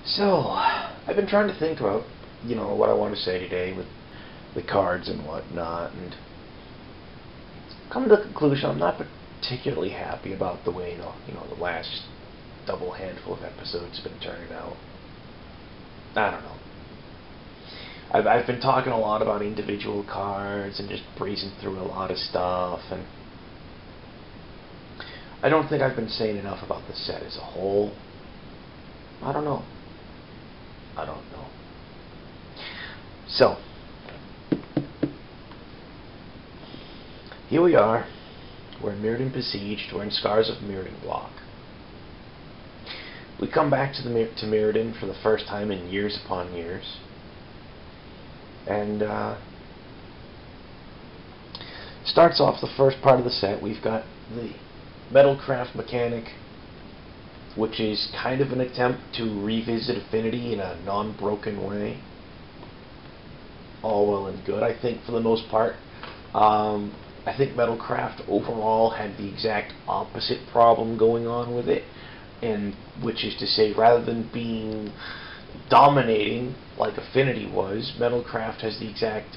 So, I've been trying to think about, what I want to say today with the cards and whatnot, and come to the conclusion I'm not particularly happy about the way, the last double handful of episodes have been turning out. I don't know. I've been talking a lot about individual cards and just breezing through a lot of stuff, and I don't think I've been saying enough about the set as a whole. I don't know. So, here we are. We're in Mirrodin Besieged. We're in Scars of Mirrodin block. We come back to Mirrodin for the first time in years upon years. And starts off the first part of the set. We've got the Metalcraft mechanic, which is kind of an attempt to revisit Affinity in a non-broken way. All well and good, I think, for the most part. I think Metalcraft overall had the exact opposite problem going on with it, and which is to say, rather than being dominating like Affinity was, Metalcraft has the exact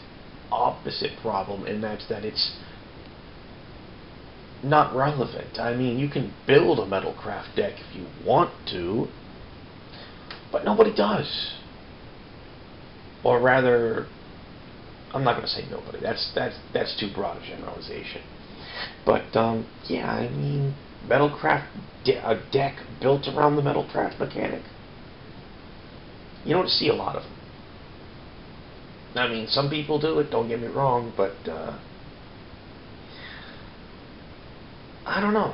opposite problem, and that's that it's not relevant. I mean, you can build a Metalcraft deck if you want to, but nobody does. Or rather, I'm not going to say nobody. That's too broad a generalization. But yeah, I mean, Metalcraft, a deck built around the Metalcraft mechanic. You don't see a lot of them. I mean, some people do it. Don't get me wrong, but I don't know.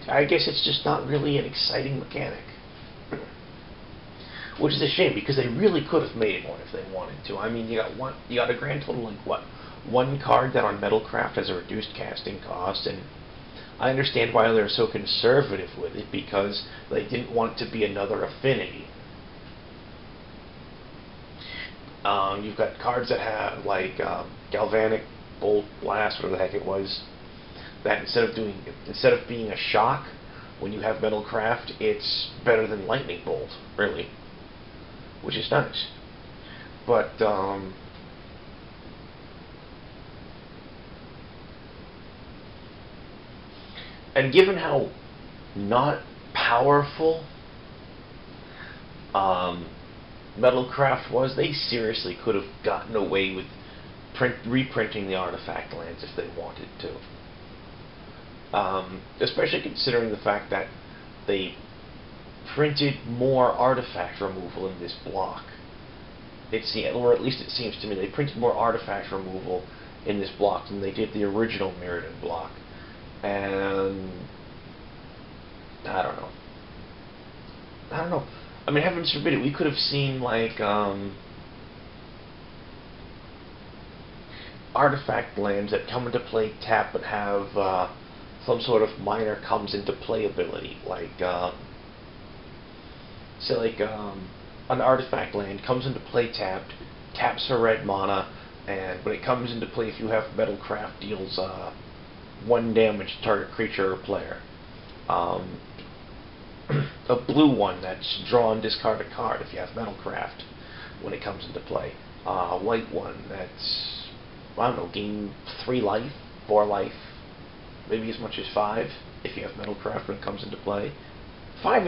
I guess it's just not really an exciting mechanic. Which is a shame, because they really could have made one if they wanted to. I mean, you got a grand total like what? One card that on Metalcraft has a reduced casting cost, and I understand why they're so conservative with it, because they didn't want it to be another Affinity. You've got cards that have like Galvanic Bolt Blast, whatever the heck it was, that instead of being a shock when you have Metalcraft, it's better than Lightning Bolt, really, which is nice. But and given how not powerful Metalcraft was, they seriously could have gotten away with reprinting the artifact lands if they wanted to. Especially considering the fact that they printed more artifact removal in this block. Or at least it seems to me, they printed more artifact removal in this block than they did the original Mirrodin block. And I don't know. I mean, heavens forbid it, we could have seen like artifact lands that come into play tap but have some sort of minor comes into play ability, like say like an artifact land comes into play tapped, taps for red mana, and when it comes into play, if you have Metalcraft, deals 1 damage to target creature or player. A blue one that's draw and discard a card if you have Metalcraft when it comes into play. A white one that's, I don't know, gain 3 life, 4 life, maybe as much as 5 if you have Metalcraft when it comes into play. 5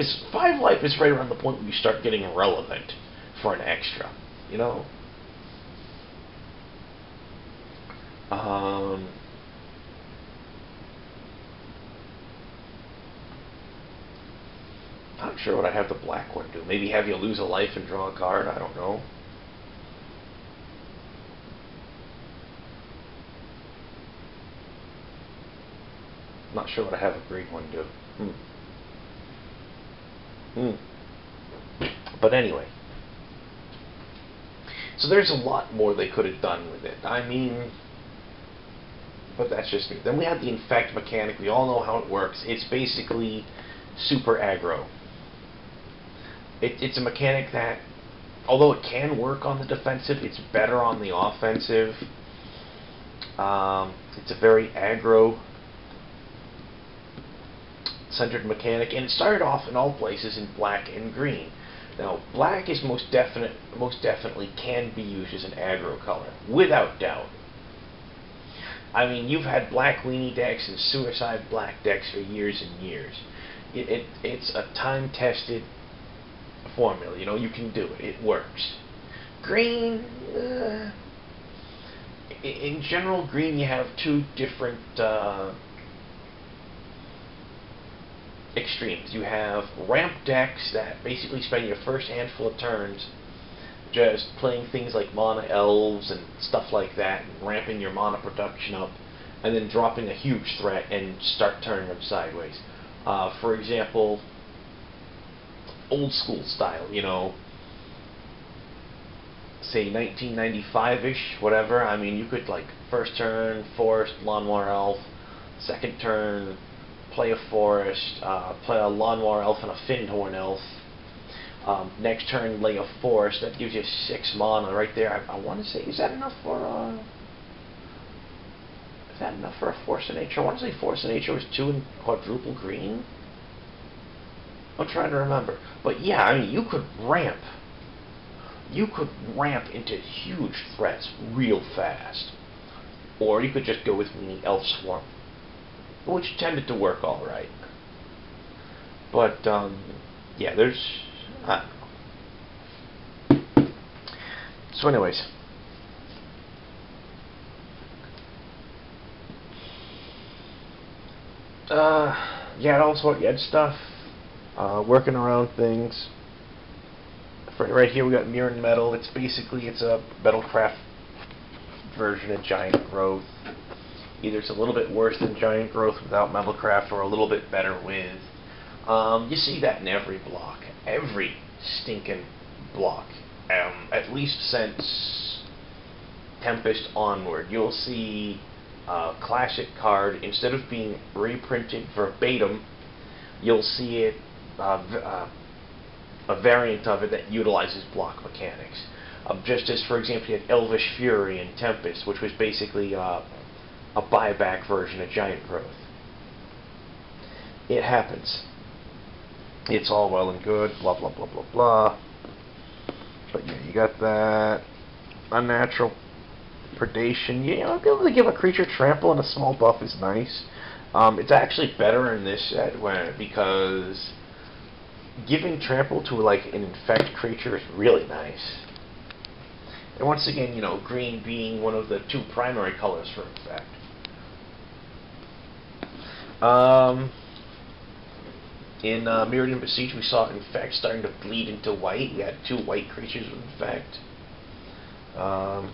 life is right around the point where you start getting irrelevant for an extra, you know? Not sure what I have the black one do. Maybe have you lose a life and draw a card? I don't know. Not sure what I have a green one do. But anyway. So there's a lot more they could have done with it. I mean, but that's just me. Then we have the Infect mechanic. We all know how it works. It's basically super aggro. It's a mechanic that, although it can work on the defensive, it's better on the offensive. It's a very aggro centered mechanic, and it started off in all places in black and green. Now, black is most definitely can be used as an aggro color, without doubt. I mean, you've had black weenie decks and suicide black decks for years and years. It's a time-tested formula. You know, you can do it. It works. Green, in general, green, you have two different extremes. You have ramp decks that basically spend your first handful of turns just playing things like mana elves and stuff like that, and ramping your mana production up, and then dropping a huge threat and start turning them sideways. For example, old school style, you know, say 1995-ish, whatever. I mean, you could, like, first turn, forest, lawnmower elf, second turn, play a forest, play a lawnmower elf and a Findhorn elf. Next turn, lay a forest. That gives you 6 mana right there. I want to say, is that enough for a Force of Nature? I want to say Force of Nature was 2 and quadruple green. I'm trying to remember. But yeah, I mean, you could ramp. You could ramp into huge threats real fast. Or you could just go with Weenie Elf Swarm, which tended to work alright. But, yeah, there's... I don't know. So anyways. Yeah, also Ed stuff. Working around things. Right here we got Mirrodin Metal. It's basically, it's a Metalcraft version of Giant Growth. Either it's a little bit worse than Giant Growth without Metalcraft, or a little bit better with. You see that in every block. Every stinking block. At least since Tempest onward. You'll see a classic card, instead of being reprinted verbatim, you'll see it, a variant of it that utilizes block mechanics. Just as, for example, you had Elvish Fury in Tempest, which was basically a buyback version of Giant Growth. It happens. It's all well and good, blah, blah, blah, blah, blah. But yeah, you got that unnatural predation. You know, being able to give a creature trample and a small buff is nice. It's actually better in this set because giving trample to, like, an infect creature is really nice. And once again, you know, green being one of the 2 primary colors for infect. In Mirrodin Besieged, we saw infect starting to bleed into white. We had 2 white creatures with infect. But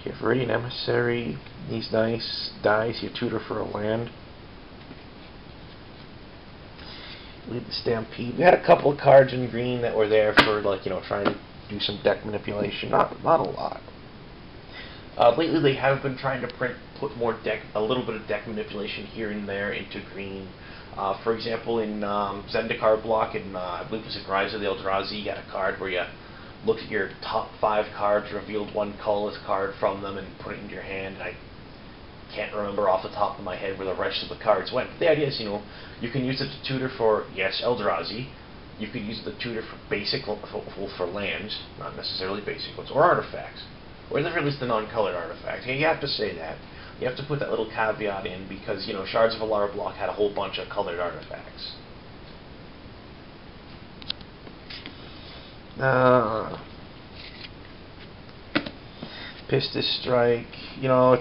here, Viridian Emissary, he's nice. Dies, you tutor for a land. Lead the Stampede. We had a couple of cards in green that were there for, like, you know, trying to do some deck manipulation. Not a lot. Lately, they have been trying to put more a little bit of deck manipulation here and there into green. For example, in Zendikar block, in I believe it was in Rise of the Eldrazi, you got a card where you look at your top 5 cards, revealed 1 colorless card from them, and put it into your hand. And I can't remember off the top of my head where the rest of the cards went. But the idea is, you know, you can use it to tutor for, yes, Eldrazi. You could use it to tutor for basic, for lands, not necessarily basic ones, or artifacts. Or at the very least the non-colored artifacts. You have to say that. You have to put that little caveat in because, you know, Shards of Alara block had a whole bunch of colored artifacts. Pistis Strike, you know,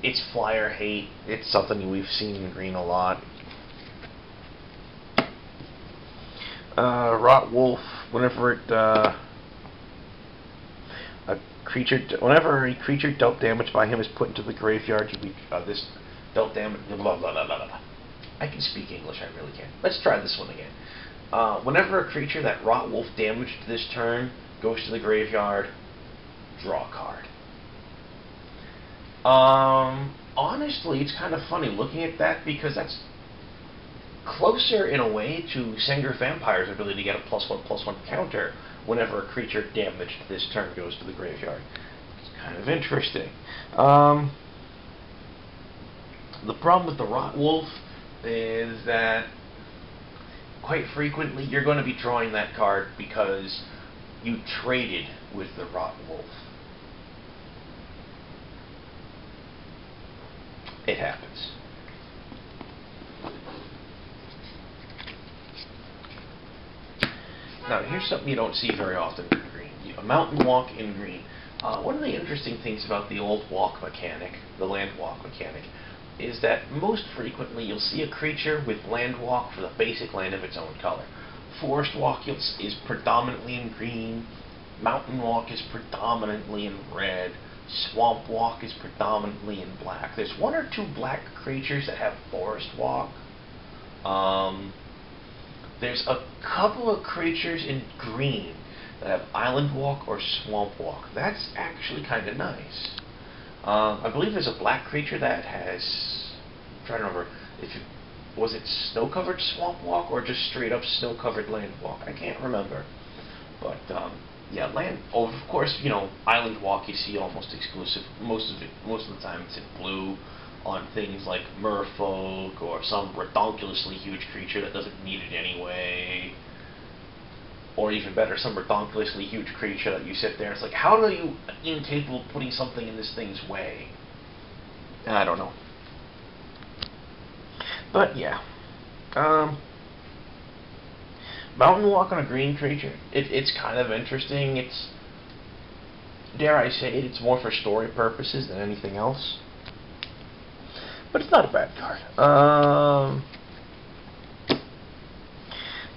it's flyer hate. It's something we've seen in green a lot. Rot Wolf, whenever whenever a creature dealt damage by him is put into the graveyard, this dealt damage. Blah, blah, blah, blah, blah. I can speak English, I really can. Let's try this one again. Whenever a creature that Rot Wolf damaged this turn goes to the graveyard, draw a card. Honestly, it's kind of funny looking at that because that's closer in a way to Sengir Vampire's ability to get a +1/+1 counter whenever a creature damaged this turn goes to the graveyard. It's kind of interesting. The problem with the Rot Wolf is that quite frequently you're going to be drawing that card because you traded with the Rotten Wolf. It happens. Now, here's something you don't see very often in green. A Mountain Walk in green. One of the interesting things about the old walk mechanic, the land walk mechanic, is that most frequently you'll see a creature with land walk for the basic land of its own color. Forest walk is predominantly in green. Mountain walk is predominantly in red. Swamp walk is predominantly in black. There's one or two black creatures that have forest walk. There's a couple of creatures in green that have island walk or swamp walk. That's actually kind of nice. I believe there's a black creature that has, I'm trying to remember, was it snow-covered swamp walk or just straight-up snow-covered land walk? I can't remember. But, yeah, of course, you know, island walk you see almost exclusive, most of the time it's in blue on things like merfolk or some redonkulously huge creature that doesn't need it anyway. Or even better, some redonkulously huge creature that you sit there, it's like, how are you incapable of putting something in this thing's way? I don't know. But yeah. Mountain Walk on a green creature, it's kind of interesting. It's, dare I say it, it's more for story purposes than anything else. But it's not a bad card.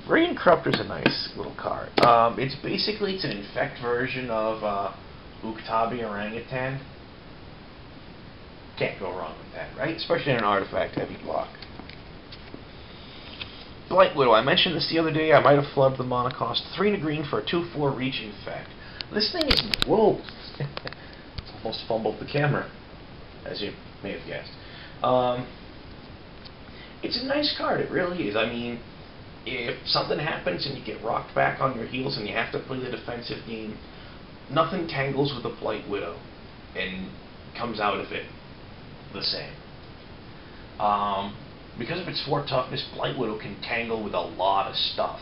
Green Corruptor's a nice little card. It's an infect version of Uktabi Orangutan. Can't go wrong with that, right? Especially in an artifact heavy block. Blight Widow. I mentioned this the other day. I might have flubbed the mana cost. 3 and a green for a 2/4 reach infect. This thing is, whoa! Almost fumbled the camera, as you may have guessed. It's a nice card. It really is. I mean, if something happens and you get rocked back on your heels and you have to play the defensive game, nothing tangles with a Blight Widow and comes out of it the same. Because of its 4 toughness, Blight Widow can tangle with a lot of stuff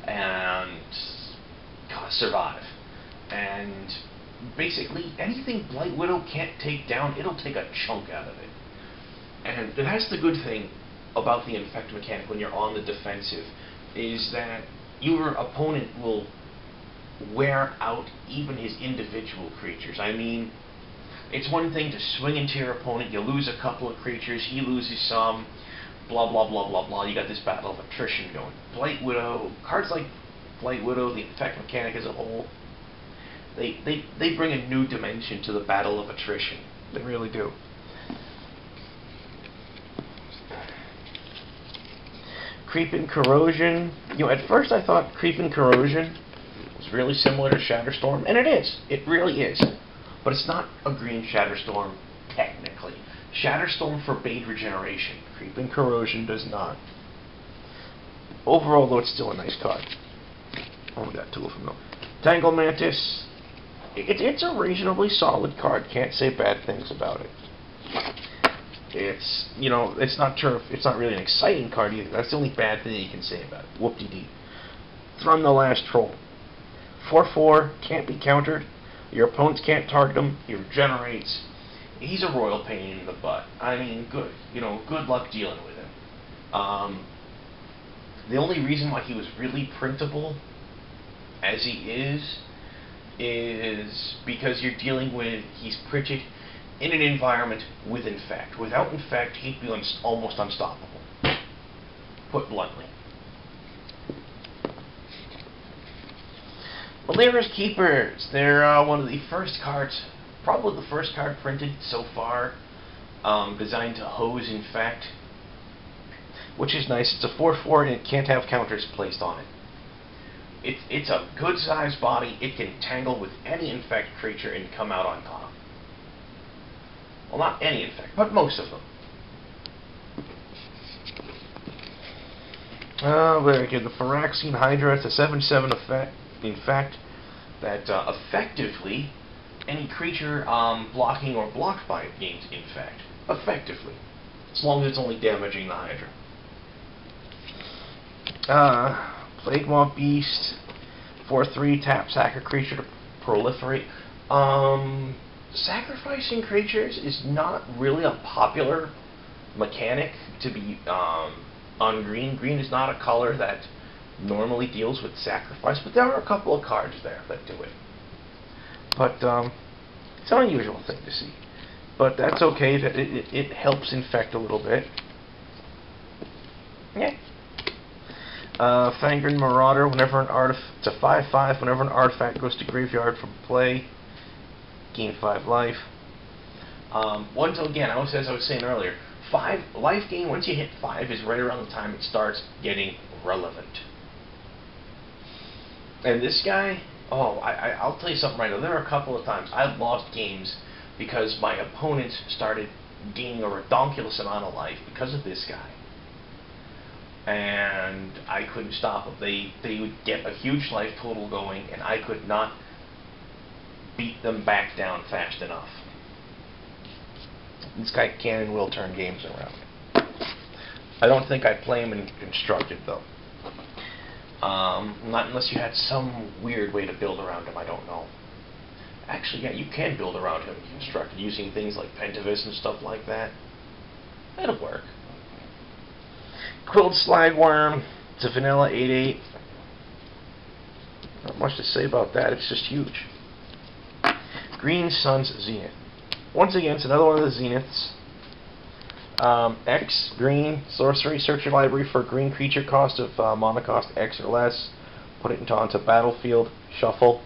and survive. And basically, anything Blight Widow can't take down, it'll take a chunk out of it. And that's the good thing about the infect mechanic when you're on the defensive, is that your opponent will wear out even his individual creatures. I mean, it's one thing to swing into your opponent, you lose a couple of creatures, he loses some, blah blah blah blah blah, you got this battle of attrition going. Blight Widow, cards like Blight Widow, the infect mechanic as a whole, they bring a new dimension to the battle of attrition. They really do. Creeping Corrosion. You know, at first I thought Creeping Corrosion was really similar to Shatterstorm, and it is. It really is. But it's not a green Shatterstorm, technically. Shatterstorm forbade regeneration. Creeping Corrosion does not. Overall, though, it's still a nice card. Only got 2 of them, though. Tangle Mantis. It's a reasonably solid card. Can't say bad things about it. It's, you know, it's not really an exciting card either. That's the only bad thing you can say about it. Whoop-de-dee. Thrun the Last Troll. 4/4, can't be countered. Your opponents can't target him. He regenerates. He's a royal pain in the butt. I mean, good. You know, good luck dealing with him. The only reason why he was really printable, as he is because you're dealing with, he's printed in an environment with infect. Without infect, he'd be almost unstoppable, put bluntly. Malira's Keepers. They're one of the first cards, probably the first card printed so far, designed to hose infect, which is nice. It's a 4/4 and it can't have counters placed on it. It's a good sized body. It can tangle with any infect creature and come out on top. Well, not any infect, but most of them. Very good. The Phyrexian Hydra. It's a 7/7 effect. In fact, that effectively any creature blocking or blocked by it gains infect. Effectively, as long as it's only damaging the Hydra. Plague Moth Beast, 4/3, tap, sack a creature to proliferate. Sacrificing creatures is not really a popular mechanic to be on green. Green is not a color that normally deals with sacrifice, but there are a couple of cards there that do it. But it's an unusual thing to see. But that's okay. It helps infect a little bit. Yeah. Fangren Marauder. Whenever an it's a 5/5. Whenever an artifact goes to graveyard from play, gain 5 life. Once again, as I was saying earlier, 5 life gain once you hit 5 is right around the time it starts getting relevant. And this guy, I'll tell you something right now. There are a couple of times I've lost games because my opponents started gaining a redonkulous amount of life because of this guy. And I couldn't stop them. They would get a huge life total going, and I could not beat them back down fast enough. This guy can and will turn games around. I don't think I'd play him in Constructed, though. Not unless you had some weird way to build around him, I don't know. Actually, yeah, you can build around him in Constructed using things like Pentavis and stuff like that. That'll work. Quilled Slagworm. It's a vanilla 8/8. Not much to say about that, it's just huge. Green Sun's Zenith. Once again, it's another one of the Zeniths. X, green, sorcery, search your library for a green creature cost of mana cost X or less. Put it onto battlefield, shuffle.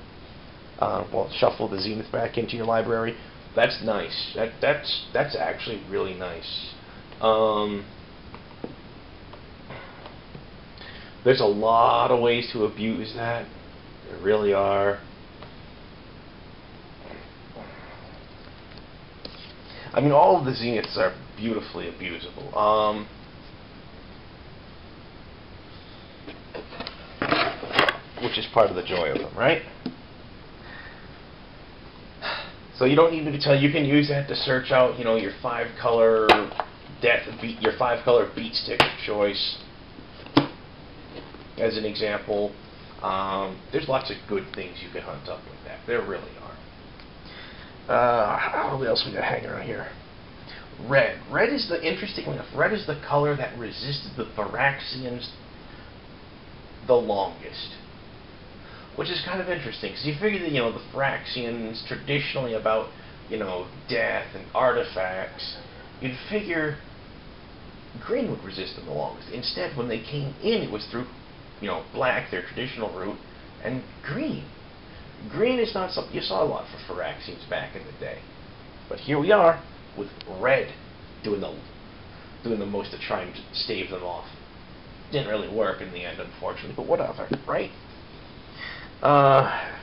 Shuffle the Zenith back into your library. That's nice. That's actually really nice. There's a lot of ways to abuse that. There really are. I mean, all of the Zeniths are beautifully abusable. Which is part of the joy of them, right? So you don't need me to tell you, you can use that to search out, your 5-color your 5-color beat stick of choice. As an example, there's lots of good things you can hunt up with that. There really are. What else we got hanging around here? Red. Red is interestingly enough, red is the color that resisted the Phyrexians the longest. Which is kind of interesting, because you figure that, the Phyrexians traditionally about, death and artifacts, you'd figure green would resist them the longest. Instead, when they came in, it was through, black, their traditional route, and green. Green is not something you saw a lot for Phyrexians back in the day. But here we are, with red doing the most to try and stave them off. Didn't really work in the end, unfortunately, but whatever, right?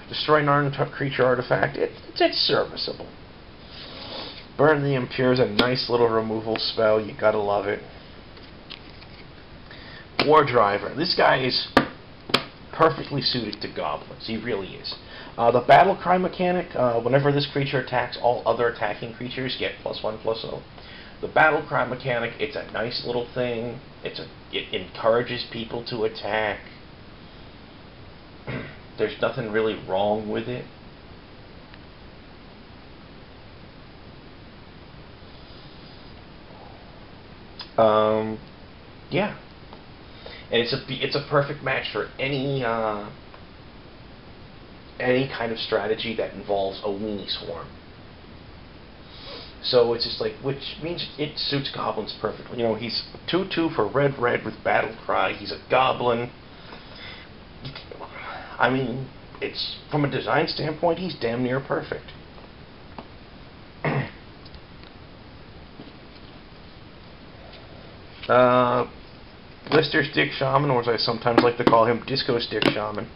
Destroy non-creature artifact. It's serviceable. Burn the Impure is a nice little removal spell. You gotta love it. War Driver. This guy is perfectly suited to goblins. He really is. The Battle Cry mechanic, whenever this creature attacks, all other attacking creatures get +1/+0. The Battle Cry mechanic, it's a nice little thing. It encourages people to attack. There's nothing really wrong with it. Yeah. And it's a perfect match for any kind of strategy that involves a weenie swarm. So it's just like, which means it suits goblins perfectly. He's 2/2 for red with Battle Cry. He's a goblin. I mean, it's from a design standpoint, he's damn near perfect. Blister Stick Shaman, or as I sometimes like to call him, Disco Stick Shaman.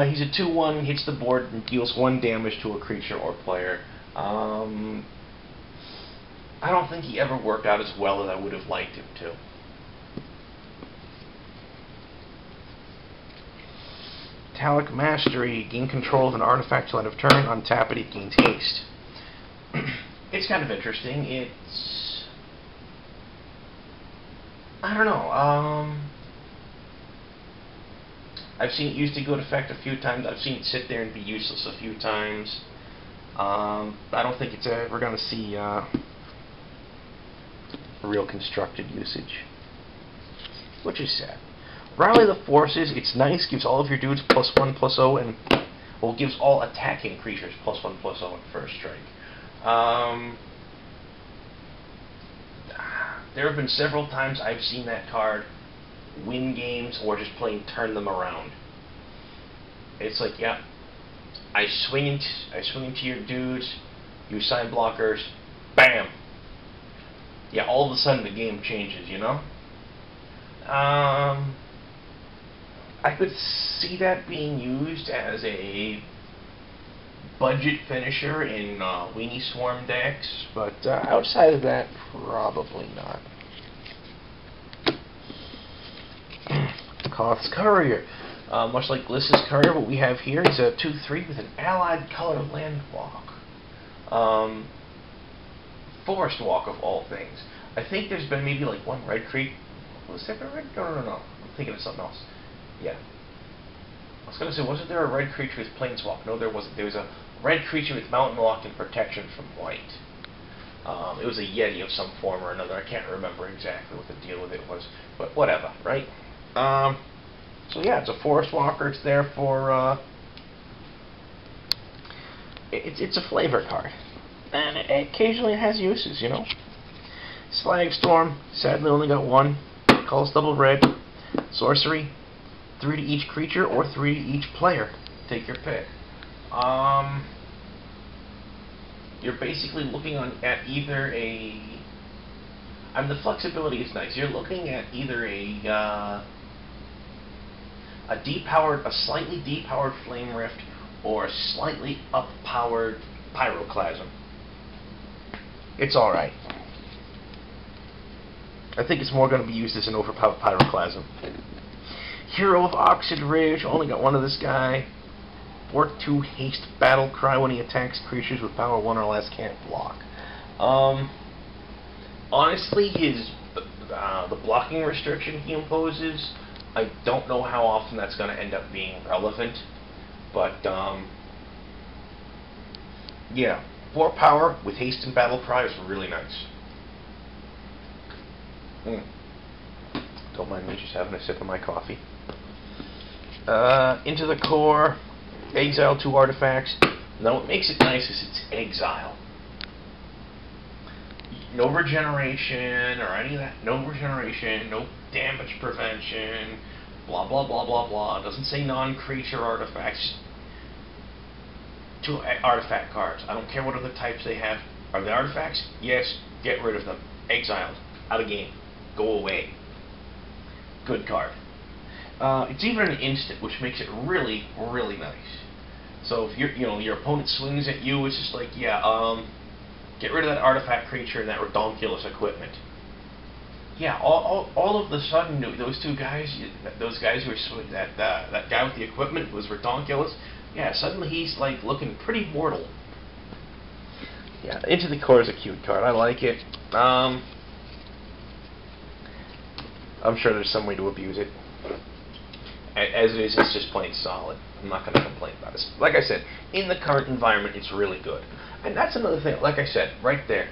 He's a 2/1, hits the board and deals 1 damage to a creature or player. I don't think he ever worked out as well as I would have liked him to. Metallic Mastery. Gain control of an artifact till end of turn. Untap it, it gains haste. It's kind of interesting. I don't know. I've seen it used to good effect a few times. I've seen it sit there and be useless a few times. I don't think it's ever going to see real constructed usage, which is sad. Rally the Forces, it's nice, gives all of your dudes +1/+0, and, well, gives all attacking creatures +1/+0 in first strike. There have been several times I've seen that card win games or just plain turn them around. It's like, yeah, I swing into your dudes, you side blockers, bam! Yeah, all of a sudden the game changes, you know? I could see that being used as a budget finisher in Weenie Swarm decks, but outside of that, probably not. Koth's Courier. Much like Gliss's Courier, what we have here is a 2/3 with an allied color land walk. Forest Walk of all things. I think there's been maybe like one red creep. Was there a red? No. I'm thinking of something else. Yeah. I was going to say, wasn't there a red creature with Planeswalk? No, there wasn't. There was a red creature with Mountain Walk and protection from white. It was a Yeti of some form or another. I can't remember exactly what the deal with it was. But whatever, right? So yeah, it's a Forest Walker. It's there for... It's a flavor card. And occasionally it has uses, you know? Slagstorm, sadly only got one. Colors double red. Sorcery, 3 to each creature or 3 to each player. Take your pick. You're basically looking at either a... the flexibility is nice. You're looking at either a slightly depowered Flame Rift or a slightly up-powered Pyroclasm. It's alright. I think it's more going to be used as an overpowered Pyroclasm. Hero of Oxid Ridge, only got one of this guy. 4/2 haste battle cry when he attacks creatures with power 1 or less can't block. Honestly, the blocking restriction he imposes, I don't know how often that's going to end up being relevant, but yeah, 4 power with haste and battle cry is really nice. Don't mind me just having a sip of my coffee. Into the Core, exile 2 artifacts. Now what makes it nice is it's exile. No regeneration or any of that. No regeneration, no damage prevention, blah blah blah blah blah. It doesn't say non-creature artifacts. 2 artifact cards. I don't care what other types they have. Are they artifacts? Yes. Get rid of them. Exiled. Out of game. Go away. Good card. It's even an instant, which makes it really, really nice. So if your opponent swings at you, it's just like, yeah, get rid of that artifact creature and that redonkulous equipment. Yeah, all of a sudden, those guys who were that guy with the equipment was redonkulous. Yeah, suddenly he's like looking pretty mortal. Yeah, Into the Core is a cute card. I like it. I'm sure there's some way to abuse it. As it is, it's just plain solid. I'm not going to complain about it. Like I said, in the current environment, it's really good. And that's another thing, like I said, right there,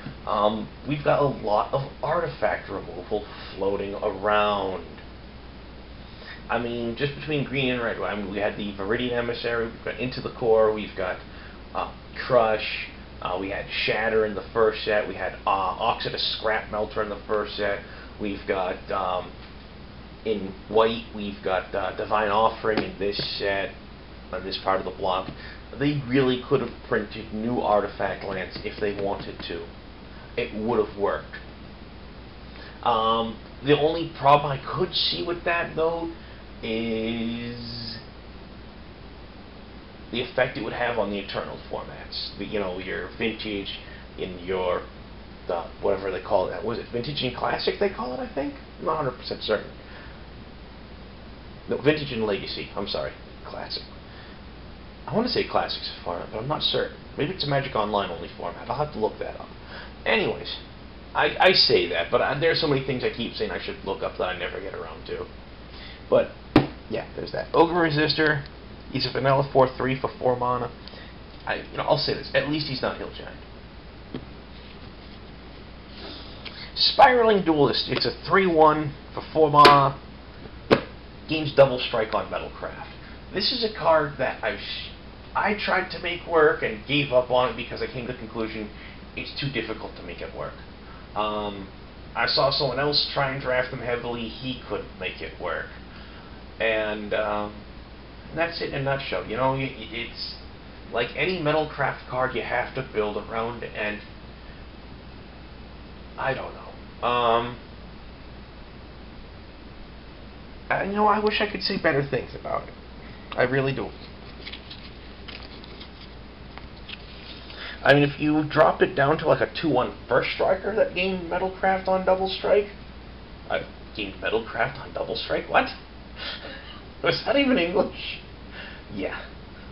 we've got a lot of artifact removal floating around. I mean, just between green and red, I mean, we had the Mirrodin Emissary, we've got Into the Core, we've got Crush, we had Shatter in the first set, we had Oxidus Scrap Melter in the first set, we've got, in white, we've got Divine Offering in this set, on this part of the block. They really could have printed new artifact lands if they wanted to. It would have worked. The only problem I could see with that, though, is the effect it would have on the Eternal formats. Your Vintage, in your whatever they call it. Was it Vintage and Classic they call it, I think? I'm not 100% certain. No, Vintage and Legacy. I'm sorry. Classic. I want to say Classic's a format, but I'm not certain. Maybe it's a Magic Online only format. I'll have to look that up. Anyways, I say that, but there's so many things I keep saying I should look up that I never get around to. But Yeah, there's that. Ogre Resistor. He's a vanilla 4/3 for 4 mana. I'll say this. At least he's not Hill Giant. Spiraling Duelist. It's a 3/1 for 4 mana. Gains double strike on Metalcraft. This is a card that I tried to make work and gave up on it because I came to the conclusion it's too difficult to make it work. I saw someone else try and draft him heavily. He couldn't make it work. And that's it in a nutshell. You know, it's like any Metalcraft card you have to build around, and I don't know. I wish I could say better things about it. I really do. I mean, if you dropped it down to like a 2/1 first striker that gained Metalcraft on double strike, I gained Metalcraft on double strike. What? Was that even English? Yeah.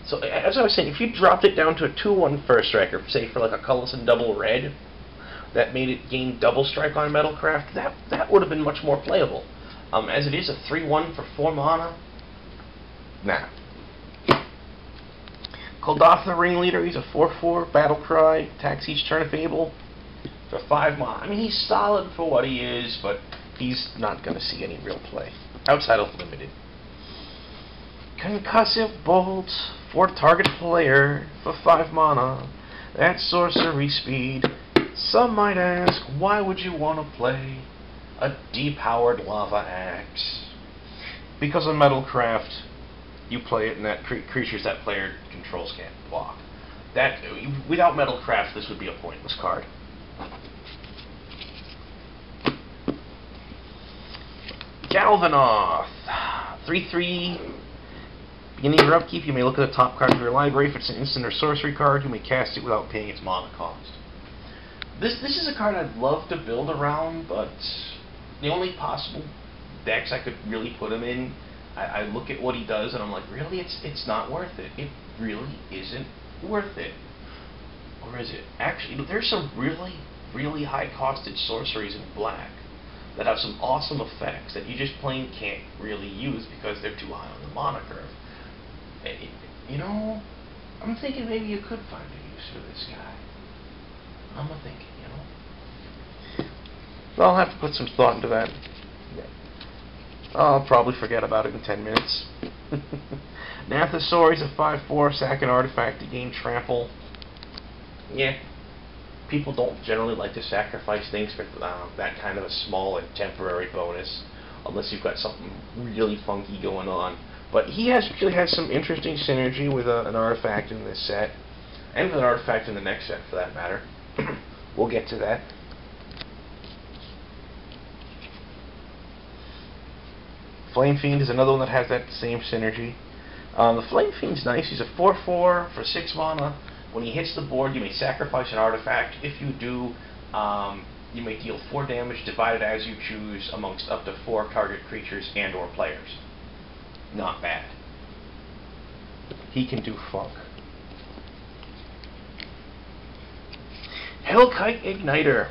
So as I was saying, if you dropped it down to a 2/1 first striker, say for like a colorless and double red, that made it gain double strike on Metalcraft, that would have been much more playable. As it is, a 3/1 for 4 mana. Nah. Koldath the Ringleader, he's a 4/4 battle cry, attacks each turn if able for 5 mana. I mean, he's solid for what he is, but he's not going to see any real play outside of limited. Concussive Bolt for target player for 5 mana. That's sorcery speed. Some might ask, why would you want to play a depowered Lava Axe? Because of Metalcraft, you play it and that creatures that player controls can't block. Without Metalcraft, this would be a pointless card. Galvanoth, 3/3. Beginning of your upkeep, you may look at the top card of your library. If it's an instant or sorcery card, you may cast it without paying its mana cost. This is a card I'd love to build around, but the only possible decks I could really put him in, I look at what he does and I'm like, really, it's not worth it. It really isn't worth it. Or is it? Actually, there's some really, really high-costed sorceries in black that have some awesome effects that you just plain can't really use because they're too high on the mana curve. I'm thinking maybe you could find a use for this guy. I'm thinking, I'll have to put some thought into that. I'll probably forget about it in 10 minutes. Nathosaur is a 5/4, sack an artifact to gain trample. Yeah. People don't generally like to sacrifice things for that kind of a small and temporary bonus, unless you've got something really funky going on. But he actually has some interesting synergy with an artifact in this set, and with an artifact in the next set, for that matter. We'll get to that. Flame Fiend is another one that has that same synergy. The Flame Fiend's nice. He's a 4/4 for 6 mana. When he hits the board, you may sacrifice an artifact. If you do, you may deal 4 damage divided as you choose amongst up to 4 target creatures and or players. Not bad. He can do funk. Hellkite Igniter.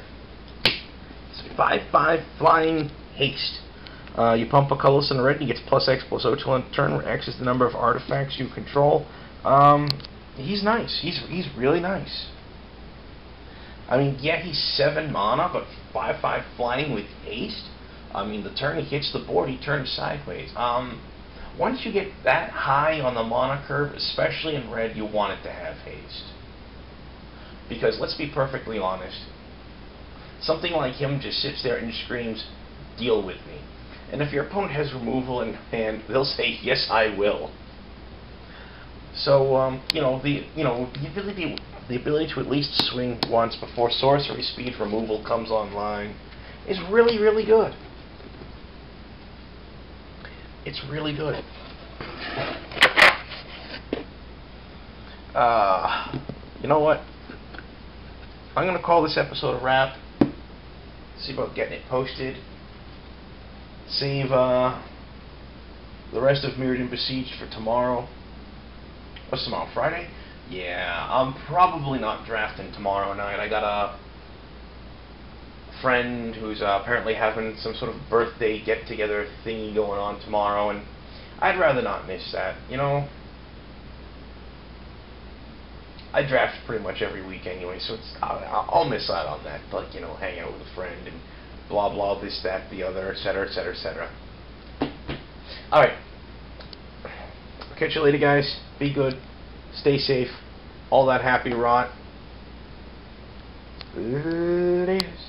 It's 5/5 flying haste. You pump a colorless and a red, and he gets +X/+O till on turn, where X is the number of artifacts you control. He's nice. He's really nice. I mean, yeah, he's 7 mana, but 5/5 flying with haste. I mean, the turn he hits the board, he turns sideways. Once you get that high on the mana curve, especially in red, you want it to have haste. Because let's be perfectly honest, something like him just sits there and screams, "Deal with me." And if your opponent has removal in hand, they'll say, "Yes, I will." So, the ability to at least swing once before sorcery speed removal comes online is really, really good. It's really good. You know what? I'm going to call this episode a wrap. See about getting it posted. Save the rest of Mirrodin Besieged for tomorrow. What's tomorrow? Friday? Yeah, I'm probably not drafting tomorrow night. I got a friend who's apparently having some sort of birthday get-together thingy going on tomorrow, and I'd rather not miss that, you know? I draft pretty much every week anyway, so I'll miss out on that, like, you know, hang out with a friend and blah blah, this, that, the other, etc., etc., etc. Alright. I'll catch you later, guys. Be good. Stay safe. All that happy rot. Latest.